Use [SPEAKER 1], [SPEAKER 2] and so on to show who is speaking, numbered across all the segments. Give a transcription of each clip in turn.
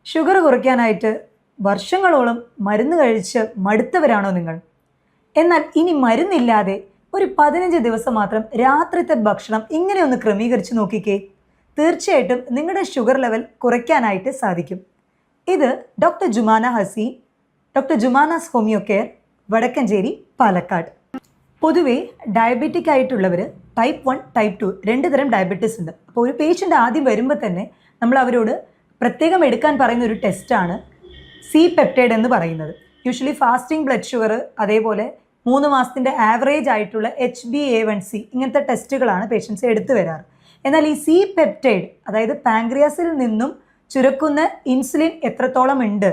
[SPEAKER 1] Sugar കുറയ്ക്കാനായിട്ട് വർഷങ്ങളോളം മരുന്ന് കഴിച്ച് മടുത്തവരാണോ നിങ്ങൾ? എന്നാൽ ഇനി മരുന്നില്ലാതെ ഒരു 15 ദിവസം മാത്രം രാത്രിത്തെ ഭക്ഷണം ഇങ്ങനെ ഒന്ന് ക്രമീകരിച്ച് നോക്കിക്കേ. തീർച്ചയായിട്ടും നിങ്ങളുടെ ഷുഗർ ലെവൽ കുറയ്ക്കാനായിട്ട് സാധിക്കും. ഇത് doctor Jumana Haseen, doctor Jumana's homeo care, Vadakkanchery, Palakkad. പൊതുവേ ഡയബറ്റിക് ആയിട്ടുള്ളവർ ടൈപ്പ് 1, ടൈപ്പ് 2 രണ്ട് തരം ഡയബറ്റീസ് ഉണ്ട്. അപ്പോൾ ഒരു പേഷ്യൻ്റ് ആദ്യം വരുമ്പോൾ തന്നെ നമ്മൾ അവരോട് പ്രത്യേകം എടുക്കാൻ പറയുന്ന ഒരു ടെസ്റ്റാണ് സി പെപ്റ്റൈഡ് എന്ന് പറയുന്നത്. യൂഷ്വലി ഫാസ്റ്റിംഗ് ബ്ലഡ് ഷുഗർ, അതേപോലെ 3 മാസത്തിൻ്റെ ആവറേജ് ആയിട്ടുള്ള HbA1c ഇങ്ങനത്തെ ടെസ്റ്റുകളാണ് പേഷ്യൻസ് എടുത്തു വരാറ്. എന്നാൽ ഈ സി പെപ്റ്റൈഡ്, അതായത് പാങ്ക്രിയാസിൽ നിന്നും ചുരക്കുന്ന ഇൻസുലിൻ എത്രത്തോളം ഉണ്ട്,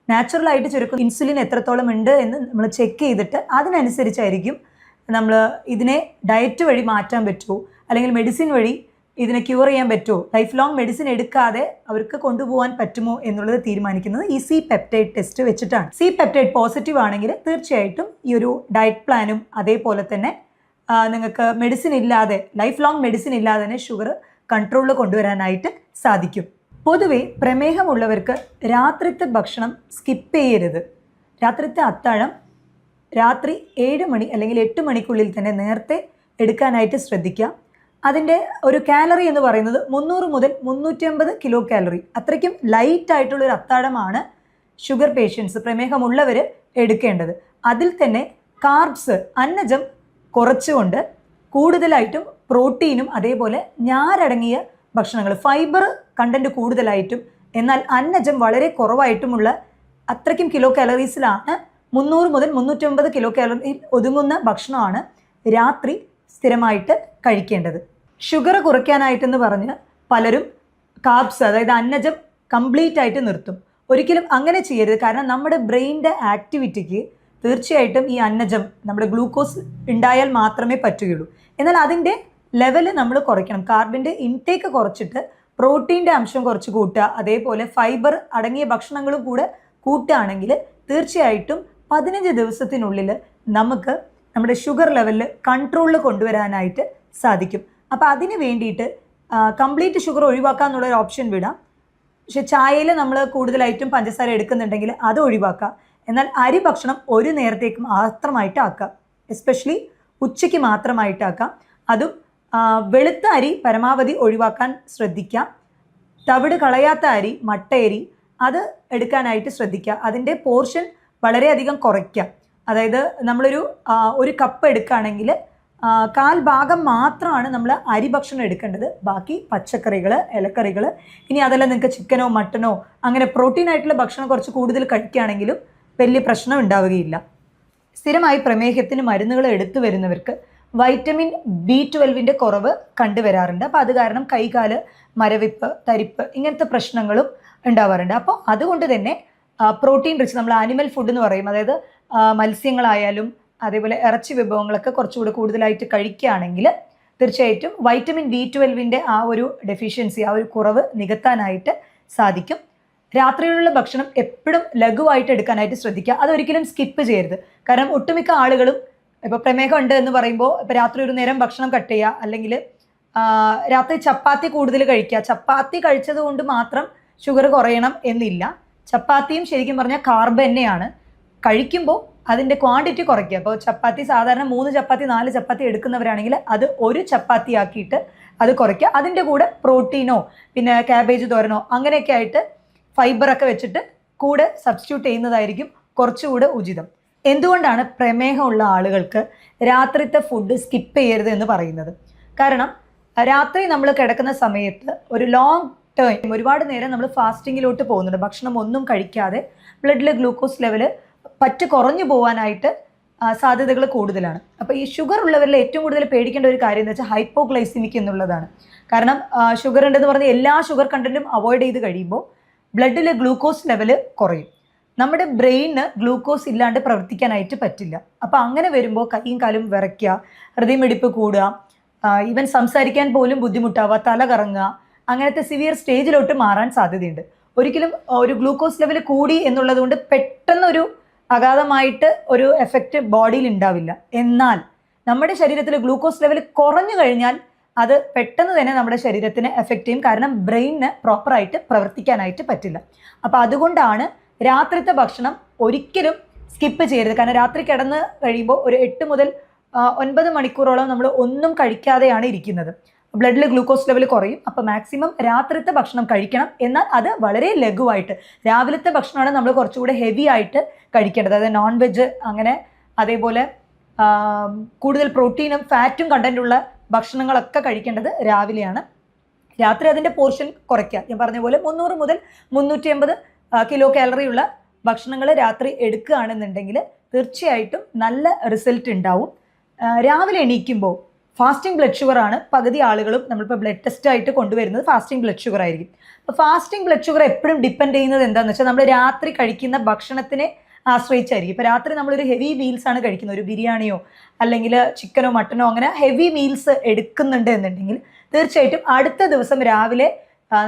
[SPEAKER 1] നാച്ചുറലായിട്ട് ചുരക്കുന്ന ഇൻസുലിൻ എത്രത്തോളം ഉണ്ട് എന്ന് നമ്മൾ ചെക്ക് ചെയ്തിട്ട് അതിനനുസരിച്ചായിരിക്കും നമ്മൾ ഇതിനെ ഡയറ്റ് വഴി മാറ്റാൻ പറ്റുമോ അല്ലെങ്കിൽ മെഡിസിൻ വഴി ഇതിനെ ക്യൂർ ചെയ്യാൻ പറ്റുമോ, ലൈഫ് ലോങ് മെഡിസിൻ എടുക്കാതെ അവർക്ക് കൊണ്ടുപോകാൻ പറ്റുമോ എന്നുള്ളത് തീരുമാനിക്കുന്നത് ഈ സി പെപ്റ്റൈഡ് ടെസ്റ്റ് വെച്ചിട്ടാണ്. സി പെപ്റ്റൈഡ് പോസിറ്റീവ് ആണെങ്കിൽ തീർച്ചയായിട്ടും ഈ ഒരു ഡയറ്റ് പ്ലാനും അതേപോലെ തന്നെ നിങ്ങൾക്ക് മെഡിസിൻ ഇല്ലാതെ, ലൈഫ് ലോങ് മെഡിസിൻ ഇല്ലാതെ തന്നെ ഷുഗർ കൺട്രോളിൽ കൊണ്ടുവരാനായിട്ട് സാധിക്കും. പൊതുവെ പ്രമേഹമുള്ളവർക്ക് രാത്രിത്തെ ഭക്ഷണം സ്കിപ്പ് ചെയ്യരുത്. രാത്രിത്തെ അത്താഴം രാത്രി 7 മണി അല്ലെങ്കിൽ 8 മണിക്കുള്ളിൽ തന്നെ നേരത്തെ എടുക്കാനായിട്ട് ശ്രദ്ധിക്കുക. അതിൻ്റെ ഒരു കാലറി എന്ന് പറയുന്നത് 300 മുതൽ 350 കിലോ കാലറി, അത്രയ്ക്കും ലൈറ്റ് ആയിട്ടുള്ളൊരു അത്താഴമാണ് ഷുഗർ പേഷ്യൻസ്, പ്രമേഹമുള്ളവർ എടുക്കേണ്ടത്. അതിൽ തന്നെ കാർബ്സ്, അന്നജം കുറച്ചുകൊണ്ട് കൂടുതലായിട്ടും പ്രോട്ടീനും അതേപോലെ ഞാരടങ്ങിയ ഭക്ഷണങ്ങൾ, ഫൈബർ കണ്ടൻറ്റ് കൂടുതലായിട്ടും എന്നാൽ അന്നജം വളരെ കുറവായിട്ടുമുള്ള അത്രയ്ക്കും കിലോ കാലറീസിലാണ് 300 മുതൽ 350 കിലോ കാലറിയിൽ ഒതുങ്ങുന്ന ഭക്ഷണമാണ് രാത്രി സ്ഥിരമായിട്ട് കഴിക്കേണ്ടത്. ഷുഗർ കുറയ്ക്കാനായിട്ടെന്ന് പറഞ്ഞ് പലരും കാർബ്സ്, അതായത് അന്നജം കംപ്ലീറ്റ് ആയിട്ട് നിർത്തും. ഒരിക്കലും അങ്ങനെ ചെയ്യരുത്. കാരണം നമ്മുടെ ബ്രെയിനിൻ്റെ ആക്ടിവിറ്റിക്ക് തീർച്ചയായിട്ടും ഈ അന്നജം, നമ്മുടെ ഗ്ലൂക്കോസ് ഉണ്ടായാൽ മാത്രമേ പറ്റുകയുള്ളൂ. എന്നാൽ അതിൻ്റെ ലെവൽ നമ്മൾ കുറയ്ക്കണം. കാർബിൻ്റെ ഇൻടേക്ക് കുറച്ചിട്ട് പ്രോട്ടീൻ്റെ അംശം കുറച്ച് കൂട്ടുക, അതേപോലെ ഫൈബർ അടങ്ങിയ ഭക്ഷണങ്ങളും കൂടെ കൂട്ടുകയാണെങ്കിൽ തീർച്ചയായിട്ടും 15 ദിവസത്തിനുള്ളിൽ നമുക്ക് നമ്മുടെ ഷുഗർ ലെവലിൽ കൺട്രോളിൽ കൊണ്ടുവരാനായിട്ട് സാധിക്കും. അപ്പോൾ അതിന് വേണ്ടിയിട്ട് കംപ്ലീറ്റ് ഷുഗർ ഒഴിവാക്കുക എന്നുള്ളൊരു ഓപ്ഷൻ വിടാം. പക്ഷെ ചായയിൽ നമ്മൾ കൂടുതലായിട്ടും പഞ്ചസാര എടുക്കുന്നുണ്ടെങ്കിൽ അത് ഒഴിവാക്കുക. എന്നാൽ അരി ഭക്ഷണം ഒരു നേരത്തേക്ക് മാത്രമായിട്ട് ആക്കുക, എസ്പെഷ്യലി ഉച്ചയ്ക്ക് മാത്രമായിട്ടാക്കാം. അതും വെളുത്ത അരി പരമാവധി ഒഴിവാക്കാൻ ശ്രദ്ധിക്കാം. തവിട് കളയാത്ത അരി, മട്ടയരി, അത് എടുക്കാനായിട്ട് ശ്രദ്ധിക്കുക. അതിൻ്റെ പോർഷൻ വളരെയധികം കുറയ്ക്കുക. അതായത് ഒരു കപ്പ് എടുക്കുകയാണെങ്കിൽ 1/4 ഭാഗം മാത്രമാണ് നമ്മൾ അരി ഭക്ഷണം എടുക്കേണ്ടത്. ബാക്കി പച്ചക്കറികൾ, ഇലക്കറികൾ, ഇനി അതെല്ലാം നിങ്ങൾക്ക് ചിക്കനോ മട്ടനോ അങ്ങനെ പ്രോട്ടീൻ ആയിട്ടുള്ള ഭക്ഷണം കുറച്ച് കൂടുതൽ കഴിക്കുകയാണെങ്കിലും വലിയ പ്രശ്നം ഉണ്ടാവുകയില്ല. സ്ഥിരമായി പ്രമേഹത്തിന് മരുന്നുകൾ എടുത്തു വരുന്നവർക്ക് വൈറ്റമിൻ B12 കുറവ് കണ്ടുവരാറുണ്ട്. അപ്പോൾ അത് കാരണം കൈകാല് മരവിപ്പ്, തരിപ്പ് ഇങ്ങനത്തെ പ്രശ്നങ്ങളും ഉണ്ടാവാറുണ്ട്. അപ്പോൾ അതുകൊണ്ട് തന്നെ പ്രോട്ടീൻ റിച്ച്, നമ്മൾ ആനിമൽ ഫുഡ് എന്ന് പറയും, അതായത് മത്സ്യങ്ങളായാലും അതേപോലെ ഇറച്ചി വിഭവങ്ങളൊക്കെ കുറച്ചുകൂടി കൂടുതലായിട്ട് കഴിക്കുകയാണെങ്കിൽ തീർച്ചയായിട്ടും വൈറ്റമിൻ B12 ആ ഒരു ഡെഫിഷ്യൻസി, ആ ഒരു കുറവ് നികത്താനായിട്ട് സാധിക്കും. രാത്രിയിലുള്ള ഭക്ഷണം എപ്പോഴും ലഘുവായിട്ട് എടുക്കാനായിട്ട് ശ്രദ്ധിക്കുക. അതൊരിക്കലും സ്കിപ്പ് ചെയ്യരുത്. കാരണം ഒട്ടുമിക്ക ആളുകളും ഇപ്പോൾ പ്രമേഹം ഉണ്ട് എന്ന് പറയുമ്പോൾ ഇപ്പോൾ രാത്രി ഒരു നേരം ഭക്ഷണം കട്ട് ചെയ്യുക, അല്ലെങ്കിൽ രാത്രി ചപ്പാത്തി കൂടുതൽ കഴിക്കുക. ചപ്പാത്തി കഴിച്ചത് കൊണ്ട് മാത്രം ഷുഗർ കുറയണം എന്നില്ല. ചപ്പാത്തിയും ശരിക്കും പറഞ്ഞാൽ കാർബ് തന്നെയാണ്. കഴിക്കുമ്പോൾ അതിൻ്റെ ക്വാണ്ടിറ്റി കുറയ്ക്കുക. അപ്പോൾ ചപ്പാത്തി സാധാരണ 3 ചപ്പാത്തി 4 ചപ്പാത്തി എടുക്കുന്നവരാണെങ്കിൽ അത് 1 ചപ്പാത്തി ആക്കിയിട്ട് അത് കുറയ്ക്കുക. അതിൻ്റെ കൂടെ പ്രോട്ടീനോ പിന്നെ ക്യാബേജ് തോരനോ അങ്ങനെയൊക്കെ ആയിട്ട് ഫൈബറൊക്കെ വെച്ചിട്ട് കൂടെ സബ്സ്റ്റിറ്റ്യൂട്ട് ചെയ്യുന്നതായിരിക്കും കുറച്ചുകൂടെ ഉചിതം. എന്തുകൊണ്ടാണ് പ്രമേഹമുള്ള ആളുകൾക്ക് രാത്രിത്തെ ഫുഡ് സ്കിപ്പ് ചെയ്യരുത് എന്ന് പറയുന്നത്? കാരണം രാത്രി നമ്മൾ കിടക്കുന്ന സമയത്ത് ഒരു ലോങ് ടൈം, ഒരുപാട് നേരം നമ്മൾ ഫാസ്റ്റിങ്ങിലോട്ട് പോകുന്നുണ്ട്. ഭക്ഷണം ഒന്നും കഴിക്കാതെ ബ്ലഡിൽ ഗ്ലൂക്കോസ് ലെവല് പറ്റ് കുറഞ്ഞു പോകാനായിട്ട് സാധ്യതകൾ കൂടുതലാണ്. അപ്പോൾ ഈ ഷുഗർ ഉള്ളവരിൽ ഏറ്റവും കൂടുതൽ പേടിക്കേണ്ട ഒരു കാര്യം എന്ന് വെച്ചാൽ ഹൈപ്പോഗ്ലൈസിമിക് എന്നുള്ളതാണ്. കാരണം ഷുഗർ ഉണ്ടെന്ന് പറഞ്ഞ് എല്ലാ ഷുഗർ കണ്ടന്റും അവോയ്ഡ് ചെയ്ത് കഴിയുമ്പോൾ ബ്ലഡിൽ ഗ്ലൂക്കോസ് ലെവല് കുറയും. നമ്മുടെ ബ്രെയിന് ഗ്ലൂക്കോസ് ഇല്ലാണ്ട് പ്രവർത്തിക്കാനായിട്ട് പറ്റില്ല. അപ്പോൾ അങ്ങനെ വരുമ്പോൾ കൈയും കാലും വിറയ്ക്കുക, ഹൃദയമിടിപ്പ് കൂടുക, ഈവൻ സംസാരിക്കാൻ പോലും ബുദ്ധിമുട്ടാവുക, തല കറങ്ങുക, അങ്ങനത്തെ സിവിയർ സ്റ്റേജിലോട്ട് മാറാൻ സാധ്യതയുണ്ട്. ഒരിക്കലും ഒരു ഗ്ലൂക്കോസ് ലെവൽ കൂടി എന്നുള്ളത് കൊണ്ട് പെട്ടെന്നൊരു അഗാധമായിട്ട് ഒരു എഫക്റ്റ് ബോഡിയിൽ ഉണ്ടാവില്ല. എന്നാൽ നമ്മുടെ ശരീരത്തിൽ ഗ്ലൂക്കോസ് ലെവൽ കുറഞ്ഞു കഴിഞ്ഞാൽ അത് പെട്ടെന്ന് തന്നെ നമ്മുടെ ശരീരത്തിന് എഫക്റ്റ് ചെയ്യും. കാരണം ബ്രെയിനിന് പ്രോപ്പറായിട്ട് പ്രവർത്തിക്കാനായിട്ട് പറ്റില്ല. അപ്പോൾ അതുകൊണ്ടാണ് രാത്രിത്തെ ഭക്ഷണം ഒരിക്കലും സ്കിപ്പ് ചെയ്യരുത്. കാരണം രാത്രി കിടന്ന് കഴിയുമ്പോൾ ഒരു 8 മുതൽ 9 മണിക്കൂറോളം നമ്മൾ ഒന്നും കഴിക്കാതെയാണ് ഇരിക്കുന്നത്. ബ്ലഡിൽ ഗ്ലൂക്കോസ് ലെവൽ കുറയും. അപ്പോൾ മാക്സിമം രാത്രിത്തെ ഭക്ഷണം കഴിക്കണം. എന്നാൽ അത് വളരെ ലഘുവായിട്ട്. രാവിലത്തെ ഭക്ഷണമാണ് നമ്മൾ കുറച്ചുകൂടെ ഹെവി ആയിട്ട് കഴിക്കേണ്ടത്. അതായത് നോൺ വെജ് അങ്ങനെ അതേപോലെ കൂടുതൽ പ്രോട്ടീനും ഫാറ്റും കണ്ടന്റുള്ള ഭക്ഷണങ്ങളൊക്കെ കഴിക്കേണ്ടത് രാവിലെയാണ്. രാത്രി അതിൻ്റെ പോർഷൻ കുറയ്ക്കുക. ഞാൻ പറഞ്ഞ പോലെ 300 മുതൽ 350 കിലോ കാലറി ഉള്ള ഭക്ഷണങ്ങൾ രാത്രി എടുക്കുകയാണെന്നുണ്ടെങ്കിൽ തീർച്ചയായിട്ടും നല്ല റിസൾട്ട് ഉണ്ടാവും. രാവിലെ എണീക്കുമ്പോൾ ഫാസ്റ്റിംഗ് ബ്ലഡ് ഷുഗർ ആണ് പകുതി ആളുകളും നമ്മളിപ്പോൾ ബ്ലഡ് ടെസ്റ്റ് ആയിട്ട് കൊണ്ടുവരുന്നത് ഫാസ്റ്റിംഗ് ബ്ലഡ് ഷുഗർ ആയിരിക്കും. അപ്പോൾ ഫാസ്റ്റിംഗ് ബ്ലഡ് ഷുഗർ എപ്പോഴും ഡിപ്പെൻഡ് ചെയ്യുന്നത് എന്താണെന്ന് വെച്ചാൽ നമ്മൾ രാത്രി കഴിക്കുന്ന ഭക്ഷണത്തിനെ ആശ്രയിച്ചായിരിക്കും. ഇപ്പോൾ രാത്രി നമ്മളൊരു ഹെവി മീൽസ് ആണ് കഴിക്കുന്നത്, ഒരു ബിരിയാണിയോ അല്ലെങ്കിൽ ചിക്കനോ മട്ടനോ അങ്ങനെ ഹെവി മീൽസ് എടുക്കുന്നുണ്ട് എന്നുണ്ടെങ്കിൽ തീർച്ചയായിട്ടും അടുത്ത ദിവസം രാവിലെ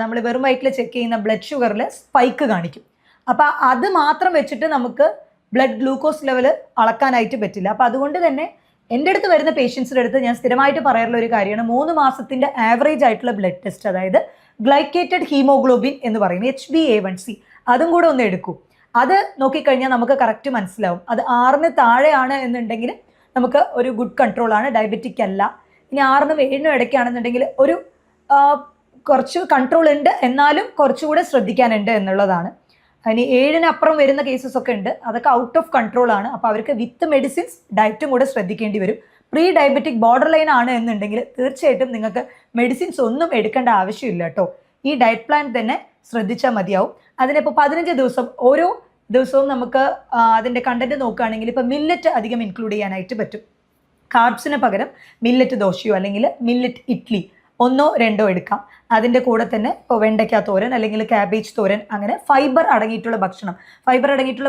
[SPEAKER 1] നമ്മൾ വെറും വയറ്റിൽ ചെക്ക് ചെയ്യുന്ന ബ്ലഡ് ഷുഗറിൽ സ്പൈക്ക് കാണിക്കും. അപ്പോൾ അത് മാത്രം വെച്ചിട്ട് നമുക്ക് ബ്ലഡ് ഗ്ലൂക്കോസ് ലെവൽ അളക്കാനായിട്ട് പറ്റില്ല. അപ്പോൾ അതുകൊണ്ട് തന്നെ എൻ്റെ അടുത്ത് വരുന്ന പേഷ്യൻസിൻ്റെ അടുത്ത് ഞാൻ സ്ഥിരമായിട്ട് പറയാറുള്ള ഒരു കാര്യമാണ് 3 മാസത്തിൻ്റെ ആവറേജ് ആയിട്ടുള്ള ബ്ലഡ് ടെസ്റ്റ്, അതായത് ഗ്ലൈക്കേറ്റഡ് ഹീമോഗ്ലോബിൻ എന്ന് പറയുന്നത് HbA1c, അതും കൂടെ ഒന്ന് എടുക്കൂ. അത് നോക്കിക്കഴിഞ്ഞാൽ നമുക്ക് കറക്റ്റ് മനസ്സിലാവും. അത് 6ന് താഴെയാണ് എന്നുണ്ടെങ്കിൽ നമുക്ക് ഒരു ഗുഡ് കൺട്രോളാണ്, ഡയബറ്റിക് അല്ല. ഇനി 6നും 7നും ഇടയ്ക്കാണെന്നുണ്ടെങ്കിൽ ഒരു കുറച്ച് കൺട്രോൾ ഉണ്ട്, എന്നാലും കുറച്ചുകൂടെ ശ്രദ്ധിക്കാനുണ്ട് എന്നുള്ളതാണ്. ഇനി 7ന് അപ്പുറം വരുന്ന കേസസ് ഒക്കെ ഉണ്ട്, അതൊക്കെ ഔട്ട് ഓഫ് കൺട്രോൾ ആണ്. അപ്പോൾ അവർക്ക് വിത്ത് മെഡിസിൻസ് ഡയറ്റും കൂടെ ശ്രദ്ധിക്കേണ്ടി വരും. പ്രീ ഡയബറ്റിക് ബോർഡർ ലൈൻ ആണ് എന്നുണ്ടെങ്കിൽ തീർച്ചയായിട്ടും നിങ്ങൾക്ക് മെഡിസിൻസ് ഒന്നും എടുക്കേണ്ട ആവശ്യമില്ല കേട്ടോ. ഈ ഡയറ്റ് പ്ലാൻ തന്നെ ശ്രദ്ധിച്ചാൽ മതിയാവും. അതിനിപ്പോൾ 15 ദിവസം ഓരോ ദിവസവും നമുക്ക് അതിൻ്റെ കണ്ടന്റ് നോക്കുകയാണെങ്കിൽ ഇപ്പോൾ മില്ലറ്റ് അധികം ഇൻക്ലൂഡ് ചെയ്യാനായിട്ട് പറ്റും. കാർബ്സിന് പകരം മില്ലറ്റ് ദോശയോ അല്ലെങ്കിൽ മില്ലറ്റ് ഇഡ്ലി 1 or 2 എടുക്കാം. അതിൻ്റെ കൂടെ തന്നെ ഇപ്പോൾ വെണ്ടയ്ക്ക തോരൻ അല്ലെങ്കിൽ കാബേജ് തോരൻ, അങ്ങനെ ഫൈബർ അടങ്ങിയിട്ടുള്ള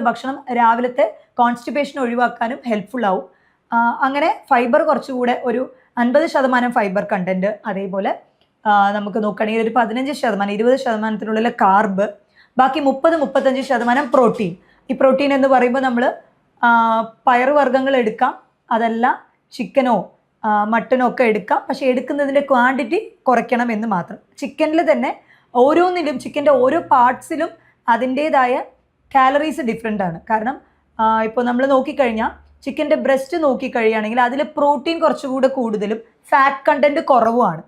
[SPEAKER 1] ഭക്ഷണം രാവിലത്തെ കോൺസ്റ്റിപ്പേഷൻ ഒഴിവാക്കാനും ഹെൽപ്ഫുൾ ആവും. അങ്ങനെ ഫൈബർ കുറച്ചുകൂടെ ഒരു 50% ഫൈബർ കണ്ടന്റ്, അതേപോലെ നമുക്ക് നോക്കുകയാണെങ്കിൽ ഒരു 15% 20%-നുള്ളിൽ കാർബ്, ബാക്കി 30-35% പ്രോട്ടീൻ. ഈ പ്രോട്ടീൻ എന്ന് പറയുമ്പോൾ നമ്മൾ പയറുവർഗ്ഗങ്ങൾ എടുക്കാം, അതല്ല ചിക്കനോ മട്ടനോ ഒക്കെ എടുക്കാം. പക്ഷേ എടുക്കുന്നതിൻ്റെ ക്വാണ്ടിറ്റി കുറയ്ക്കണം എന്ന് മാത്രം. ചിക്കനിൽ തന്നെ ഓരോന്നിലും, ചിക്കൻ്റെ ഓരോ പാർട്സിലും അതിൻ്റേതായ കാലറീസ് ഡിഫറെൻ്റ് ആണ്. കാരണം ഇപ്പോൾ നമ്മൾ നോക്കിക്കഴിഞ്ഞാൽ ചിക്കൻ്റെ ബ്രസ്റ്റ് നോക്കിക്കഴിയുകയാണെങ്കിൽ അതിൽ പ്രോട്ടീൻ കുറച്ചുകൂടെ കൂടുതലും ഫാറ്റ് കണ്ടൻറ്റ് കുറവുമാണ്.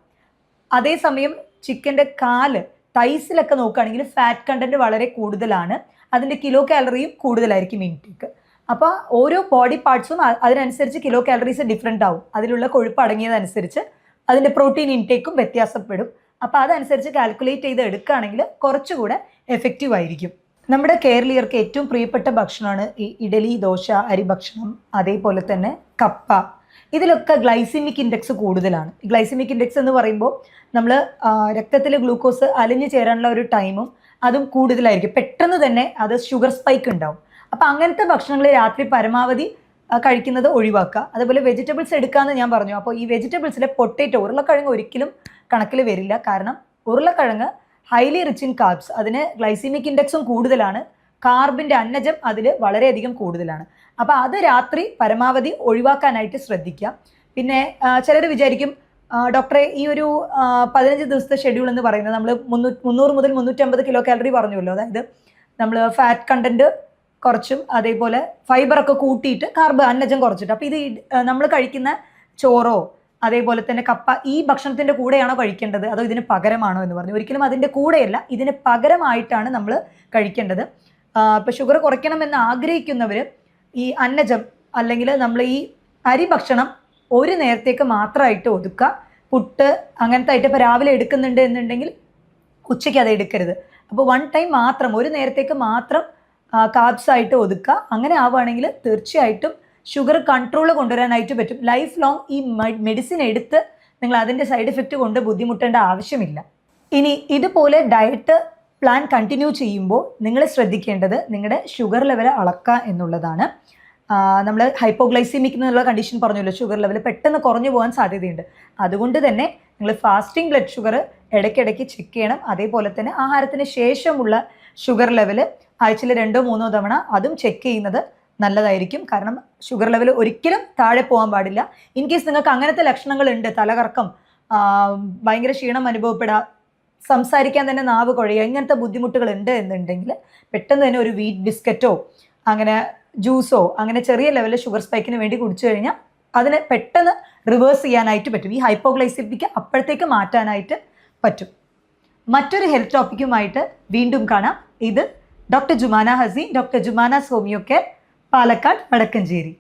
[SPEAKER 1] അതേസമയം ചിക്കൻ്റെ കാല്, തൈസിലൊക്കെ നോക്കുകയാണെങ്കിൽ ഫാറ്റ് കണ്ടൻറ്റ് വളരെ കൂടുതലാണ്, അതിൻ്റെ കിലോ കാലറിയും കൂടുതലായിരിക്കും ഇൻടേക്ക്. അപ്പോൾ ഓരോ ബോഡി പാർട്സും അതിനനുസരിച്ച് കിലോ കാലറീസ് ഡിഫറെൻ്റ് ആവും. അതിലുള്ള കൊഴുപ്പ് അടങ്ങിയതനുസരിച്ച് അതിൻ്റെ പ്രോട്ടീൻ ഇൻടേക്കും വ്യത്യാസപ്പെടും. അപ്പോൾ അതനുസരിച്ച് കാൽക്കുലേറ്റ് ചെയ്ത് എടുക്കുകയാണെങ്കിൽ കുറച്ചുകൂടെ എഫക്റ്റീവ് ആയിരിക്കും. നമ്മുടെ കേരളീയർക്ക് ഏറ്റവും പ്രിയപ്പെട്ട ഭക്ഷണമാണ് ഈ ഇഡലി, ദോശ, അരി ഭക്ഷണം, അതേപോലെ തന്നെ കപ്പ. ഇതിലൊക്കെ ഗ്ലൈസിമിക് ഇൻഡെക്സ് കൂടുതലാണ്. ഗ്ലൈസിമിക് ഇൻഡെക്സ് എന്ന് പറയുമ്പോൾ നമ്മൾ രക്തത്തിൽ ഗ്ലൂക്കോസ് അലിഞ്ഞു ചേരാനുള്ള ഒരു ടൈമും അതും കൂടുതലായിരിക്കും. പെട്ടെന്ന് തന്നെ അത് ഷുഗർ സ്പൈക്ക് ഉണ്ടാവും. അപ്പോൾ അങ്ങനത്തെ ഭക്ഷണങ്ങൾ രാത്രി പരമാവധി കഴിക്കുന്നത് ഒഴിവാക്കുക. അതുപോലെ വെജിറ്റബിൾസ് എടുക്കാമെന്ന് ഞാൻ പറഞ്ഞു. അപ്പോൾ ഈ വെജിറ്റബിൾസിലെ പൊട്ടേറ്റോ, ഉരുളക്കിഴങ്ങ് ഒരിക്കലും കണക്കിൽ വരില്ല. കാരണം ഉരുളക്കിഴങ്ങ് ഹൈലി റിച്ച് ഇൻ കാർബ്സ്, അതിന് ഗ്ലൈസിമിക് ഇൻഡെക്സും കൂടുതലാണ്. കാർബിൻ്റെ അന്നജം അതിൽ വളരെയധികം കൂടുതലാണ്. അപ്പോൾ അത് രാത്രി പരമാവധി ഒഴിവാക്കാനായിട്ട് ശ്രദ്ധിക്കുക. പിന്നെ ചിലർ വിചാരിക്കും ഡോക്ടറെ ഈ ഒരു 15 ദിവസത്തെ ഷെഡ്യൂൾ എന്ന് പറയുന്നത് നമ്മൾ 300 മുതൽ 350 കിലോ കാലറി പറഞ്ഞുവല്ലോ, അതായത് നമ്മൾ ഫാറ്റ് കണ്ടന്റ് കുറച്ചും അതേപോലെ ഫൈബറൊക്കെ കൂട്ടിയിട്ട് കാർബ് അന്നജം കുറച്ചിട്ട്, അപ്പോൾ ഇത് നമ്മൾ കഴിക്കുന്ന ചോറോ അതേപോലെ തന്നെ കപ്പ ഈ ഭക്ഷണത്തിൻ്റെ കൂടെയാണോ കഴിക്കേണ്ടത് അതോ ഇതിന് പകരമാണോ എന്ന് പറഞ്ഞു. ഒരിക്കലും അതിൻ്റെ കൂടെയല്ല, ഇതിന് പകരമായിട്ടാണ് നമ്മൾ കഴിക്കേണ്ടത്. ഇപ്പോൾ ഷുഗർ കുറയ്ക്കണമെന്ന് ആഗ്രഹിക്കുന്നവർ ഈ അന്നജം അല്ലെങ്കിൽ നമ്മൾ ഈ അരി ഭക്ഷണം ഒരു നേരത്തേക്ക് മാത്രമായിട്ട് ഒതുക്കുക. പുട്ട് അങ്ങനത്തെ ആയിട്ട് ഇപ്പോൾ രാവിലെ എടുക്കുന്നുണ്ട് എന്നുണ്ടെങ്കിൽ ഉച്ചയ്ക്ക് അത് എടുക്കരുത്. അപ്പോൾ 1 ടൈം മാത്രം, ഒരു നേരത്തേക്ക് മാത്രം കാർബ്സ് ആയിട്ട് ഒതുക്കുക. അങ്ങനെ ആവുകയാണെങ്കിൽ തീർച്ചയായിട്ടും ഷുഗർ കൺട്രോൾ കൊണ്ടുവരാനായിട്ട് പറ്റും. ലൈഫ് ലോങ് ഈ മെഡിസിൻ എടുത്ത് നിങ്ങൾ അതിൻ്റെ സൈഡ് എഫക്റ്റ് കൊണ്ട് ബുദ്ധിമുട്ടേണ്ട ആവശ്യമില്ല. ഇനി ഇതുപോലെ ഡയറ്റ് പ്ലാൻ കണ്ടിന്യൂ ചെയ്യുമ്പോൾ നിങ്ങൾ ശ്രദ്ധിക്കേണ്ടത് നിങ്ങളുടെ ഷുഗർ ലെവൽ അളക്കുക എന്നുള്ളതാണ്. നമ്മൾ ഹൈപ്പോഗ്ലൈസിമിക് എന്നുള്ള കണ്ടീഷൻ പറഞ്ഞല്ലോ, ഷുഗർ ലെവൽ പെട്ടെന്ന് കുറഞ്ഞു പോകാൻ സാധ്യതയുണ്ട്. അതുകൊണ്ട് തന്നെ നിങ്ങൾ ഫാസ്റ്റിംഗ് ബ്ലഡ് ഷുഗർ ഇടയ്ക്കിടയ്ക്ക് ചെക്ക് ചെയ്യണം. അതേപോലെ തന്നെ ആഹാരത്തിന് ശേഷമുള്ള ഷുഗർ ലെവൽ ആഴ്ചയിൽ 2-3 തവണ അതും ചെക്ക് ചെയ്യുന്നത് നല്ലതായിരിക്കും. കാരണം ഷുഗർ ലെവൽ ഒരിക്കലും താഴെ പോകാൻ പാടില്ല. ഇൻ കേസ് നിങ്ങൾക്ക് അങ്ങനത്തെ ലക്ഷണങ്ങളുണ്ട്, തലകറക്കം, ഭയങ്കര ക്ഷീണം അനുഭവപ്പെടുക, സംസാരിക്കാൻ തന്നെ നാവ് കുഴയുക, ഇങ്ങനത്തെ ബുദ്ധിമുട്ടുകൾ ഉണ്ട് എന്നുണ്ടെങ്കിൽ പെട്ടെന്ന് തന്നെ ഒരു വീറ്റ് ബിസ്ക്കറ്റോ അങ്ങനെ ജ്യൂസോ അങ്ങനെ ചെറിയ ലെവലിൽ ഷുഗർ സ്പൈക്കിന് വേണ്ടി കുടിച്ചു കഴിഞ്ഞാൽ അതിനെ പെട്ടെന്ന് റിവേഴ്സ് ചെയ്യാനായിട്ട് പറ്റും. ഈ ഹൈപ്പോഗ്ലൈസിമിക്ക് അപ്പോഴത്തേക്ക് മാറ്റാനായിട്ട് പറ്റും. മറ്റൊരു ഹെൽത്ത് ടോപ്പിക്കുമായിട്ട് വീണ്ടും കാണാം. ഇത് doctor Jumana Haseen, doctor Jumana homeo care, Palakkad Vadakkanchery.